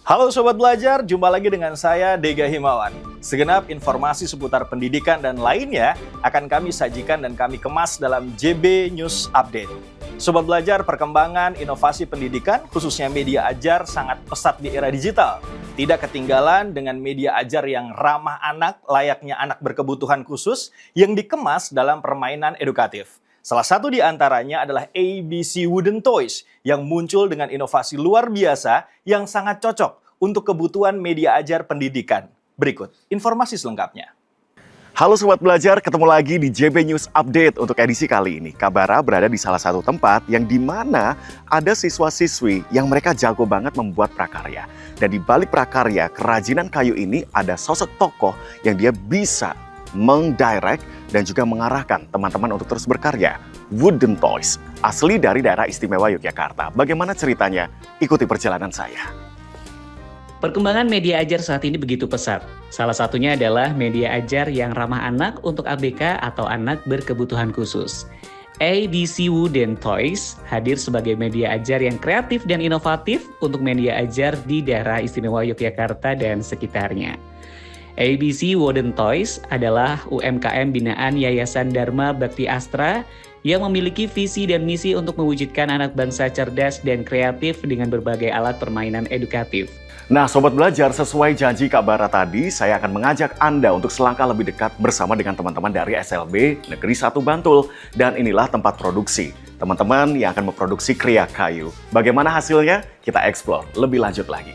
Halo Sobat Belajar, jumpa lagi dengan saya Dega Himawan. Segenap informasi seputar pendidikan dan lainnya akan kami sajikan dan kami kemas dalam JB News Update. Sobat Belajar, perkembangan inovasi pendidikan khususnya media ajar sangat pesat di era digital. Tidak ketinggalan dengan media ajar yang ramah anak, layaknya anak berkebutuhan khusus yang dikemas dalam permainan edukatif. Salah satu di antaranya adalah ABC Wooden Toys yang muncul dengan inovasi luar biasa yang sangat cocok untuk kebutuhan media ajar pendidikan. Berikut informasi selengkapnya. Halo Sobat Belajar, ketemu lagi di JB News Update untuk edisi kali ini. Kabara berada di salah satu tempat yang dimana ada siswa-siswi yang mereka jago banget membuat prakarya. Dan di balik prakarya, kerajinan kayu ini ada sosok tokoh yang dia bisa mendirect dan juga mengarahkan teman-teman untuk terus berkarya. Wooden Toys, asli dari daerah istimewa Yogyakarta. Bagaimana ceritanya? Ikuti perjalanan saya. Perkembangan media ajar saat ini begitu pesat. Salah satunya adalah media ajar yang ramah anak untuk ABK atau anak berkebutuhan khusus. ABC Wooden Toys hadir sebagai media ajar yang kreatif dan inovatif untuk media ajar di daerah istimewa Yogyakarta dan sekitarnya. ABC Wooden Toys adalah UMKM binaan Yayasan Dharma Bakti Astra yang memiliki visi dan misi untuk mewujudkan anak bangsa cerdas dan kreatif dengan berbagai alat permainan edukatif. Nah Sobat Belajar, sesuai janji Kak Bara tadi, saya akan mengajak Anda untuk selangkah lebih dekat bersama dengan teman-teman dari SLB Negeri 1 Bantul. Dan inilah tempat produksi. Teman-teman yang akan memproduksi kriya kayu. Bagaimana hasilnya? Kita eksplor lebih lanjut lagi.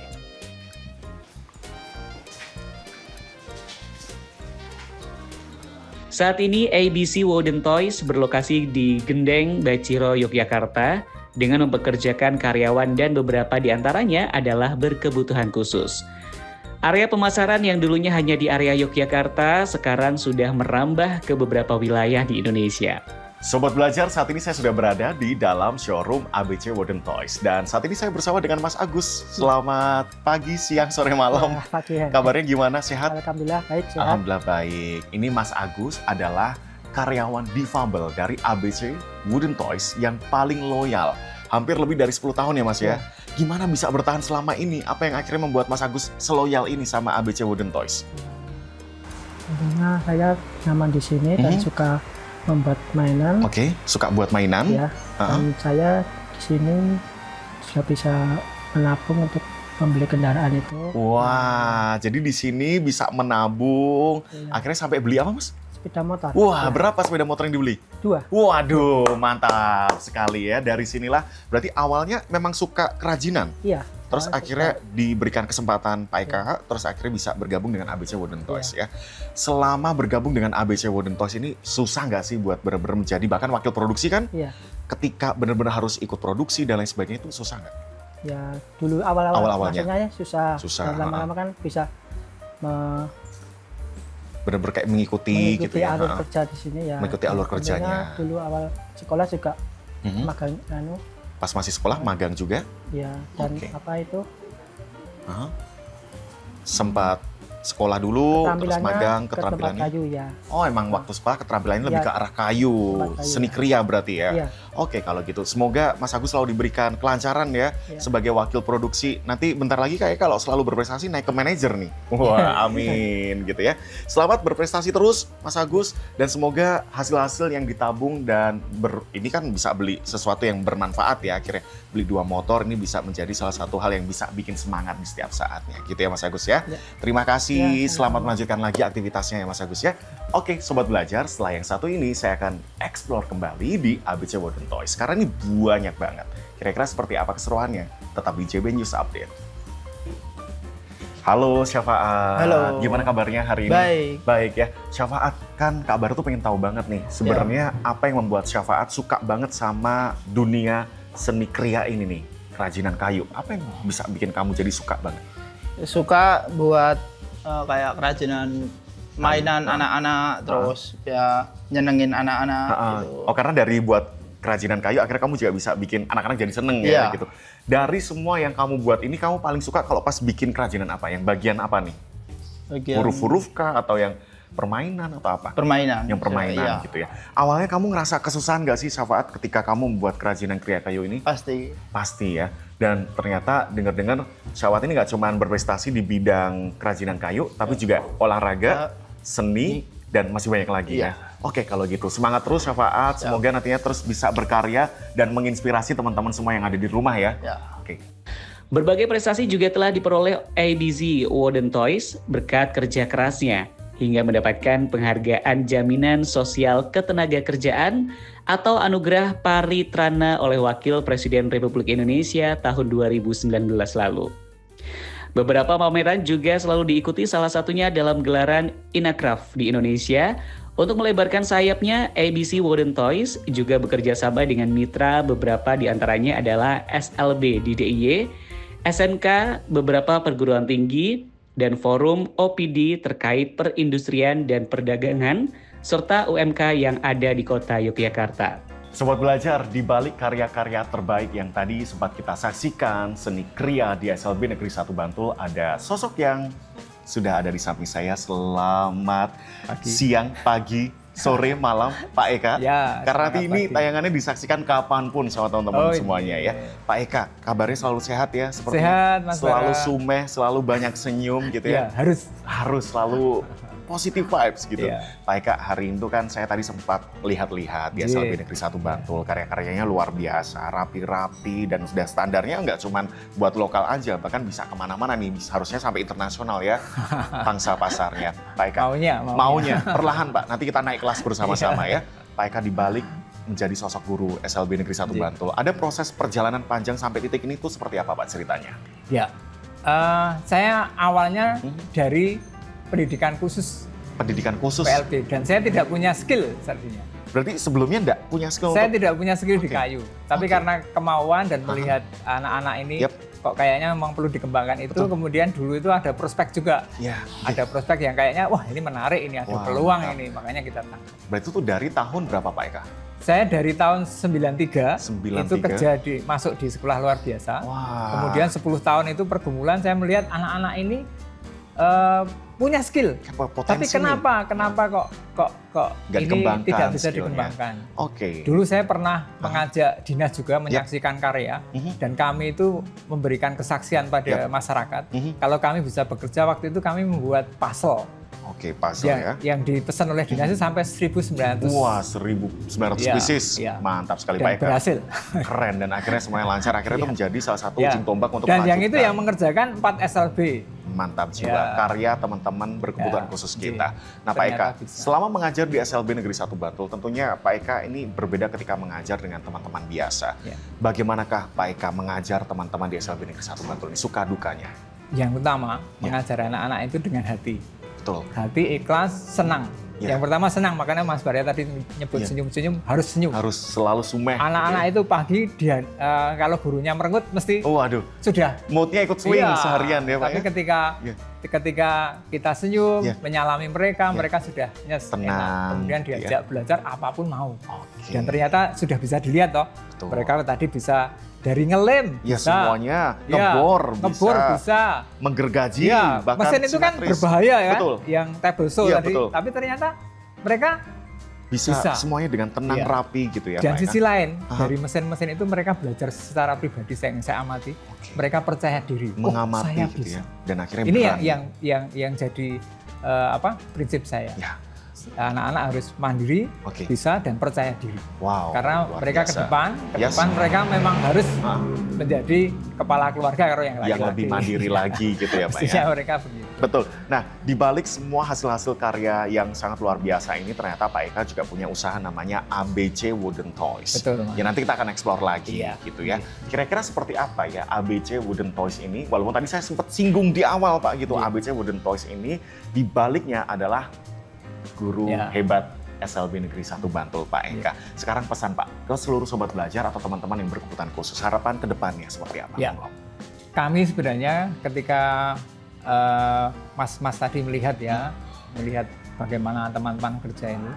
Saat ini ABC Wooden Toys berlokasi di Gendeng, Baciro, Yogyakarta dengan mempekerjakan karyawan dan beberapa di antaranya adalah berkebutuhan khusus. Area pemasaran yang dulunya hanya di area Yogyakarta sekarang sudah merambah ke beberapa wilayah di Indonesia. Sobat Belajar, saat ini saya sudah berada di dalam showroom ABC Wooden Toys. Dan saat ini saya bersama dengan Mas Agus. Selamat pagi, siang, sore, malam. Pagi, ya. Kabarnya gimana? Sehat? Alhamdulillah baik, sehat. Alhamdulillah baik. Ini Mas Agus adalah karyawan difabel dari ABC Wooden Toys yang paling loyal. Hampir lebih dari 10 tahun ya Mas ya. Gimana bisa bertahan selama ini? Apa yang akhirnya membuat Mas Agus seloyal ini sama ABC Wooden Toys? Tentunya saya nyaman di sini dan suka membuat mainan. Oke, suka buat mainan. Ya, dan saya di sini sudah bisa menabung untuk membeli kendaraan itu. Wah, jadi di sini bisa menabung. Iya. Akhirnya sampai beli apa Mas? Sepeda motor. Wah, Ya, berapa sepeda motor yang dibeli? 2. Waduh, mantap sekali ya. Dari sinilah berarti awalnya memang suka kerajinan. Iya. Terus awalnya akhirnya diberikan kesempatan Pak Eka, terus akhirnya bisa bergabung dengan ABC Wooden Toys ya. Selama bergabung dengan ABC Wooden Toys ini susah nggak sih buat benar-benar menjadi bahkan wakil produksi kan? Iya. Ketika benar-benar harus ikut produksi dan lain sebagainya itu susah nggak? Ya, dulu awal-awalnya maksudnya ya susah. Susah, Dan lama-lama kan bisa Benar-benar kayak mengikuti gitu ya. alur kerja di sini ya. Mengikuti alur Tentunya kerjanya. Dulu awal sekolah juga magang Pas masih sekolah magang juga? ya, dan Oke. apa itu Sempat sekolah dulu, terus keterampilannya magang, ke tempat keterampilannya. kayu ya. Oh, emang waktu sekolah keterampilannya lebih Iya, ke arah kayu, tempat kayu, seni ya. kriya berarti ya. Iya. Oke, kalau gitu. Semoga Mas Agus selalu diberikan kelancaran ya Iya. sebagai wakil produksi. Nanti bentar lagi kayak kalau selalu berprestasi naik ke manajer nih. Wah, amin gitu ya. Selamat berprestasi terus Mas Agus dan semoga hasil-hasil yang ditabung dan ini kan bisa beli sesuatu yang bermanfaat ya akhirnya. Beli 2 motor ini bisa menjadi salah satu hal yang bisa bikin semangat di setiap saatnya. Gitu ya Mas Agus ya. Ya. Terima kasih. Ya, Selamat sama-sama. melanjutkan lagi aktivitasnya ya Mas Agus ya. Oke, Sobat Belajar, setelah yang satu ini saya akan explore kembali di ABC Wooden Toys. Karena ini banyak banget. Kira-kira seperti apa keseruannya? Tetap di JB News Update. Halo Syafaat. Halo. Gimana kabarnya hari ini? Baik. Baik ya. Syafaat, kan Kak Bar tuh pengen tahu banget nih. Sebenarnya apa yang membuat Syafaat suka banget sama dunia seni kriya ini nih? Kerajinan kayu. Apa yang bisa bikin kamu jadi suka banget? Suka buat kayak kerajinan mainan anak-anak, terus ya nyenengin anak-anak gitu. Oh, karena dari buat kerajinan kayu akhirnya kamu juga bisa bikin anak-anak jadi seneng ya Iya. gitu. Dari semua yang kamu buat ini kamu paling suka kalau pas bikin kerajinan apa? Yang bagian apa nih? Bagian Huruf-huruf kah atau yang permainan atau apa? Permainan. Yang permainan Iya. gitu ya. Awalnya kamu ngerasa kesusahan nggak sih Syafaat ketika kamu membuat kerajinan kriya kayu ini? Pasti. Pasti ya. Dan ternyata dengar-dengar Syafaat ini nggak cuma berprestasi di bidang kerajinan kayu, tapi juga olahraga, seni, dan masih banyak lagi ya. Iya. Oke, kalau gitu semangat terus Syafaat. Semoga nantinya terus bisa berkarya dan menginspirasi teman-teman semua yang ada di rumah ya. Ya. Oke. Berbagai prestasi juga telah diperoleh ABC Wooden Toys berkat kerja kerasnya, hingga mendapatkan penghargaan jaminan sosial ketenagakerjaan atau anugerah Paritrana oleh Wakil Presiden Republik Indonesia tahun 2019 lalu. Beberapa pameran juga selalu diikuti, salah satunya dalam gelaran Inacraft di Indonesia. Untuk melebarkan sayapnya, ABC Wooden Toys juga bekerja sama dengan mitra, beberapa di antaranya adalah SLB di DIY, SNK, beberapa perguruan tinggi, dan forum OPD terkait perindustrian dan perdagangan, serta UMK yang ada di kota Yogyakarta. Sobat Belajar, di balik karya-karya terbaik yang tadi sempat kita saksikan, seni kriya di SLB Negeri 1 Bantul, ada sosok yang sudah ada di samping saya. Selamat siang, pagi, sore, malam, Pak Eka. Ya, Karena selamat ini pagi. tayangannya disaksikan kapanpun sama teman-teman Oh, semuanya ya. iya. Pak Eka, kabarnya selalu sehat ya? Seperti Sehat, Mas selalu Bara. sumeh, selalu banyak senyum gitu ya. Ya, harus. Harus selalu positive vibes gitu. Iya. Pak Eka, hari itu kan saya tadi sempat lihat-lihat di Iya. SLB Negeri 1 Bantul. Karya-karyanya luar biasa, rapi-rapi, dan sudah standarnya nggak cuman buat lokal aja, bahkan bisa kemana-mana nih, harusnya sampai internasional ya, pangsa pasarnya. Pak Eka, maunya. Perlahan Pak, nanti kita naik kelas bersama-sama ya. Pak Eka, dibalik menjadi sosok guru SLB Negeri 1 Bantul, ada proses perjalanan panjang sampai titik ini tuh seperti apa Pak ceritanya? Ya, saya awalnya dari pendidikan khusus Pendidikan khusus, PLB dan saya tidak punya skill sepertinya. berarti sebelumnya nggak punya skill Saya untuk... tidak punya skill di Oke. kayu, tapi Oke. karena kemauan dan melihat anak-anak ini Yep. kok kayaknya memang perlu dikembangkan itu. Betul. Kemudian dulu itu ada prospek juga, Ya, ada prospek yang kayaknya wah ini menarik, ini ada Wah, peluang mantap. ini, makanya kita tangkap. berarti itu dari tahun berapa Pak Eka? Saya dari tahun 93 itu 93. kerja masuk di sekolah luar biasa. Wah. Kemudian 10 tahun itu pergumulan, saya melihat anak-anak ini punya skill. Tapi Potensi nih. kenapa kok Nggak ini dikembangkan tidak bisa skillnya. dikembangkan? Oke. Dulu saya pernah mengajak dinas juga menyaksikan karya Mhm. dan kami itu memberikan kesaksian pada masyarakat. Mhm. Kalau kami bisa bekerja waktu itu kami membuat puzzle Oke, puzzle ya. yang dipesan oleh dinas itu sampai 1.900. Wah, 1.900 Iya, pieces. iya. Mantap sekali Dan Pak Eka. berhasil. Keren, dan akhirnya semuanya lancar. Akhirnya itu menjadi salah satu Ya. ujung tombak untuk Dan yang itu melanjutkan. yang mengerjakan 4 SLB. Mantap jiwa, Ya. karya teman-teman berkebutuhan Ya, khusus iya. kita. Nah Pak Eka, Ternyata bisa. selama mengajar di SLB Negeri 1 Bantul, tentunya Pak Eka ini berbeda ketika mengajar dengan teman-teman biasa. Ya. Bagaimanakah Pak Eka mengajar teman-teman di SLB Negeri 1 Bantul ini? Suka dukanya? Yang utama, Ya. mengajar anak-anak itu dengan hati. Betul. Hati, ikhlas, senang. Ya. Yang pertama senang, makanya Mas Barya tadi nyebut Ya. senyum-senyum, harus senyum. Harus selalu sumeh. Anak-anak itu pagi, kalau gurunya merengut mesti Oh waduh, sudah. moodnya ikut swing Iya, seharian ya Pak tapi ya? ketika Ya. kita senyum, Ya. menyalami mereka, Ya. mereka sudah nyes, Tenang, enak. Kemudian diajak belajar apapun mau. Oke. Dan ternyata sudah bisa dilihat toh. Betul. Mereka tadi bisa dari ngelem, Ya bisa. semuanya, Ya, ngebor bisa. menggergaji, Iya, bahkan mesin itu kan simetris. berbahaya ya, Betul. yang table saw Iya, tadi. betul. Tapi ternyata mereka Bisa, bisa. semuanya dengan tenang, Iya. rapi gitu ya dan Pak sisi Eka? lain Aha. dari mesin-mesin itu mereka belajar secara pribadi yang saya amati. Mereka percaya diri. Mengamati saya gitu bisa. ya. Dan akhirnya Ini berani. yang jadi prinsip saya. Ya. Anak-anak harus mandiri, Oke. bisa dan percaya diri. Wow. Karena luar mereka biasa. ke depan Yes. mereka memang harus Ah. menjadi kepala keluarga kalau yang laki-laki. Yang lebih mandiri lagi gitu ya Pak Mestinya ya. mereka begitu. Betul. Nah, di balik semua hasil-hasil karya yang sangat luar biasa ini, ternyata Pak Eka juga punya usaha namanya ABC Wooden Toys. Betul, Mas. Ya nanti kita akan explore lagi Iya. gitu ya. Kira-kira seperti apa ya ABC Wooden Toys ini? Walaupun tadi saya sempat singgung di awal Pak gitu, Iya. ABC Wooden Toys ini di baliknya adalah guru Iya. hebat SLB Negeri 1 Bantul Pak Eka. Sekarang pesan Pak ke seluruh sobat belajar atau teman-teman yang berkebutuhan khusus, harapan ke depannya seperti apa? Ya. Monggo. Kami sebenarnya ketika Mas tadi melihat melihat bagaimana teman-teman kerja ini,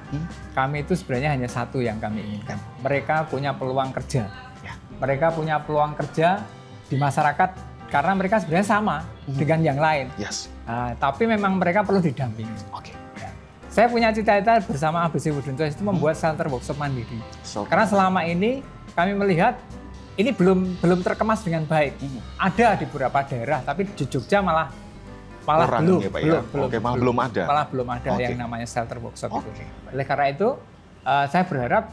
kami itu sebenarnya hanya satu yang kami inginkan. Mereka punya peluang kerja. Ya. Mereka punya peluang kerja di masyarakat karena mereka sebenarnya sama dengan yang lain. Yes. Tapi memang mereka perlu didampingi. Oke. Saya punya cita-cita bersama ABC Wooden Toys itu membuat shelter workshop mandiri. Karena selama ini kami melihat ini belum terkemas dengan baik. Ada di beberapa daerah, tapi di Jogja malah Kurang belum, ya, Pak, ya? Oke, malah belum ada. Malah belum ada Oke. yang namanya shelter workshop itu. Oke. Oleh karena itu, saya berharap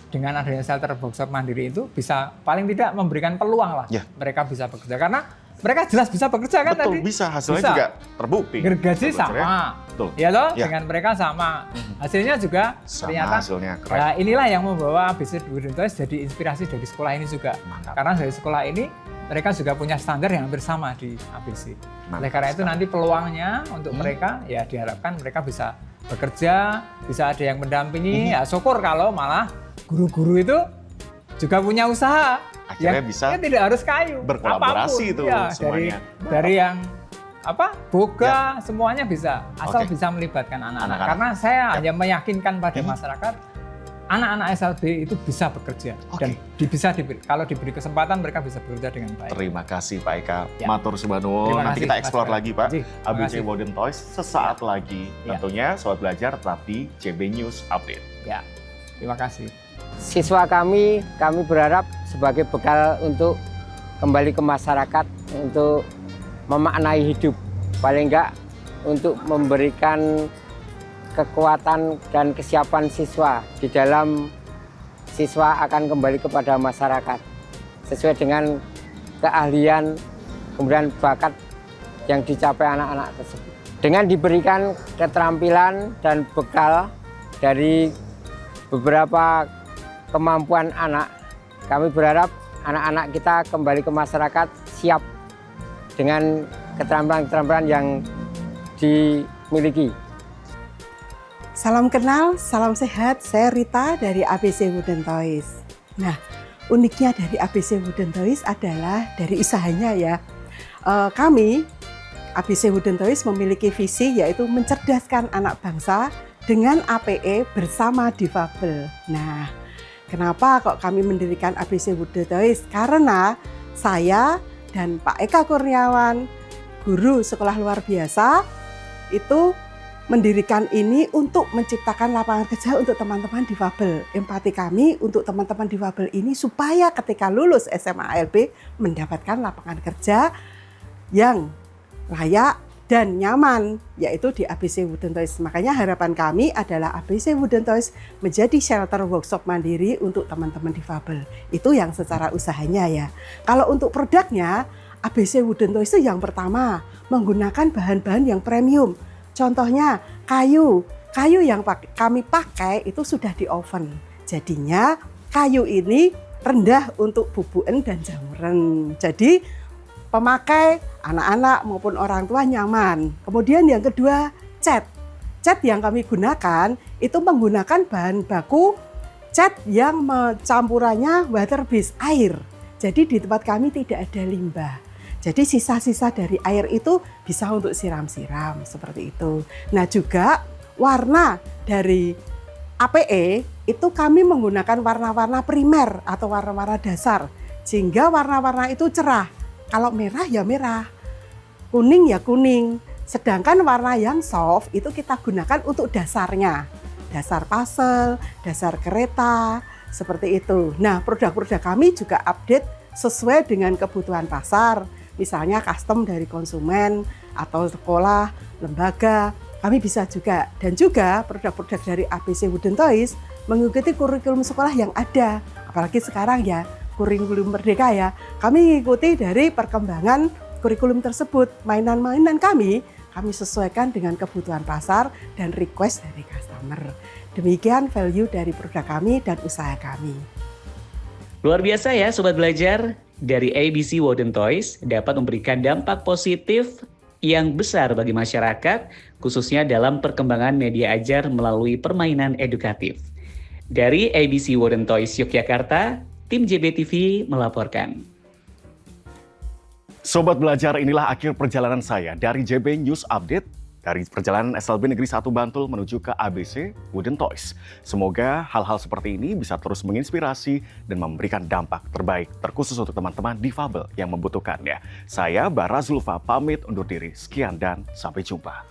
dengan adanya shelter workshop mandiri itu bisa paling tidak memberikan peluang lah Ya. mereka bisa bekerja. Karena mereka jelas bisa bekerja kan Betul, tadi. bisa. Hasilnya Bisa. juga terbukti. Gergaji Betul, Belajar ya? sama. Betul. Ya loh, Ya. dengan mereka sama. Hasilnya juga Sama ternyata. hasilnya, keren. Nah, inilah yang membawa ABC Wooden Toys jadi inspirasi dari sekolah ini juga. Mantap. Karena dari sekolah ini mereka juga punya standar yang hampir sama di ABC. Mantap Oleh karena itu sekali. nanti peluangnya untuk mereka ya diharapkan mereka bisa bekerja, bisa ada yang mendampingi. Ya syukur kalau malah guru-guru itu juga punya usaha. Akhirnya yang bisa ya tidak harus kayu. berkolaborasi apapun. itu Ya, semuanya. dari yang boga semuanya bisa asal Oke. bisa melibatkan anak-anak. Anak-anak. Karena saya hanya meyakinkan pada masyarakat anak-anak SLB itu bisa bekerja dan kalau diberi kesempatan mereka bisa bekerja dengan baik. Terima kasih Pak Eka, Ya. matur subanuwun. Terima Nanti kasih, kita Mas eksplor Fred. lagi Pak. Terima ABC kasih. Wooden Toys sesaat lagi. Ya. Tentunya Sobat Belajar tetap di JB News Update. Ya, terima kasih. Siswa kami berharap sebagai bekal untuk kembali ke masyarakat, untuk memaknai hidup, paling enggak untuk memberikan kekuatan dan kesiapan siswa di dalam siswa akan kembali kepada masyarakat sesuai dengan keahlian kemudian bakat yang dicapai anak-anak tersebut. Dengan diberikan keterampilan dan bekal dari beberapa kemampuan anak, kami berharap anak-anak kita kembali ke masyarakat siap dengan keterampilan-keterampilan yang dimiliki. Salam kenal, salam sehat, saya Rita dari ABC Wooden Toys. Nah, uniknya dari ABC Wooden Toys adalah dari usahanya ya. Kami, ABC Wooden Toys memiliki visi yaitu mencerdaskan anak bangsa dengan APE bersama difabel. Nah, kenapa kok kami mendirikan ABC Wooden Toys? Karena saya dan Pak Eka Kurniawan, guru sekolah luar biasa, itu mendirikan ini untuk menciptakan lapangan kerja untuk teman-teman difabel. Empati kami untuk teman-teman difabel ini supaya ketika lulus SMA ALB mendapatkan lapangan kerja yang layak dan nyaman, yaitu di ABC Wooden Toys. Makanya harapan kami adalah ABC Wooden Toys menjadi shelter workshop mandiri untuk teman-teman difabel. Itu yang secara usahanya ya. Kalau untuk produknya, ABC Wooden Toys itu yang pertama menggunakan bahan-bahan yang premium. Contohnya kayu yang kami pakai itu sudah di oven. Jadinya kayu ini rendah untuk bubukan dan jamuran. Jadi pemakai anak-anak maupun orang tua nyaman. Kemudian yang kedua cat. Cat yang kami gunakan itu menggunakan bahan baku cat yang campurannya water based air. Jadi di tempat kami tidak ada limbah. Jadi sisa-sisa dari air itu bisa untuk siram-siram seperti itu. Nah juga warna dari APE itu kami menggunakan warna-warna primer atau warna-warna dasar. Sehingga warna-warna itu cerah. Kalau merah ya merah, kuning ya kuning. Sedangkan warna yang soft itu kita gunakan untuk dasarnya. Dasar puzzle, dasar kereta, seperti itu. Nah produk-produk kami juga update sesuai dengan kebutuhan pasar. Misalnya custom dari konsumen atau sekolah, lembaga, kami bisa juga. Dan juga produk-produk dari ABC Wooden Toys mengikuti kurikulum sekolah yang ada. Apalagi sekarang ya, kurikulum merdeka ya. Kami mengikuti dari perkembangan kurikulum tersebut. Mainan-mainan kami sesuaikan dengan kebutuhan pasar dan request dari customer. Demikian value dari produk kami dan usaha kami. Luar biasa ya Sobat Belajar. Dari ABC Wooden Toys dapat memberikan dampak positif yang besar bagi masyarakat, khususnya dalam perkembangan media ajar melalui permainan edukatif. Dari ABC Wooden Toys Yogyakarta, tim JBTV melaporkan. Sobat Belajar, inilah akhir perjalanan saya dari JB News Update. Dari perjalanan SLB Negeri 1 Bantul menuju ke ABC Wooden Toys. Semoga hal-hal seperti ini bisa terus menginspirasi dan memberikan dampak terbaik, terkhusus untuk teman-teman difabel yang membutuhkannya. Saya Bara Zulfa pamit undur diri. Sekian dan sampai jumpa.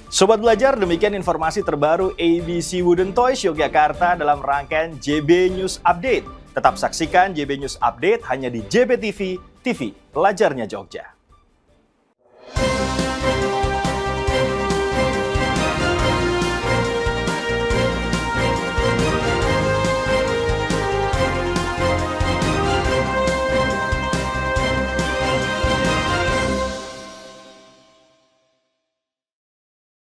Sobat Belajar, demikian informasi terbaru ABC Wooden Toys Yogyakarta dalam rangkaian JB News Update. Tetap saksikan JB News Update hanya di JB TV, TV Pelajarnya Jogja.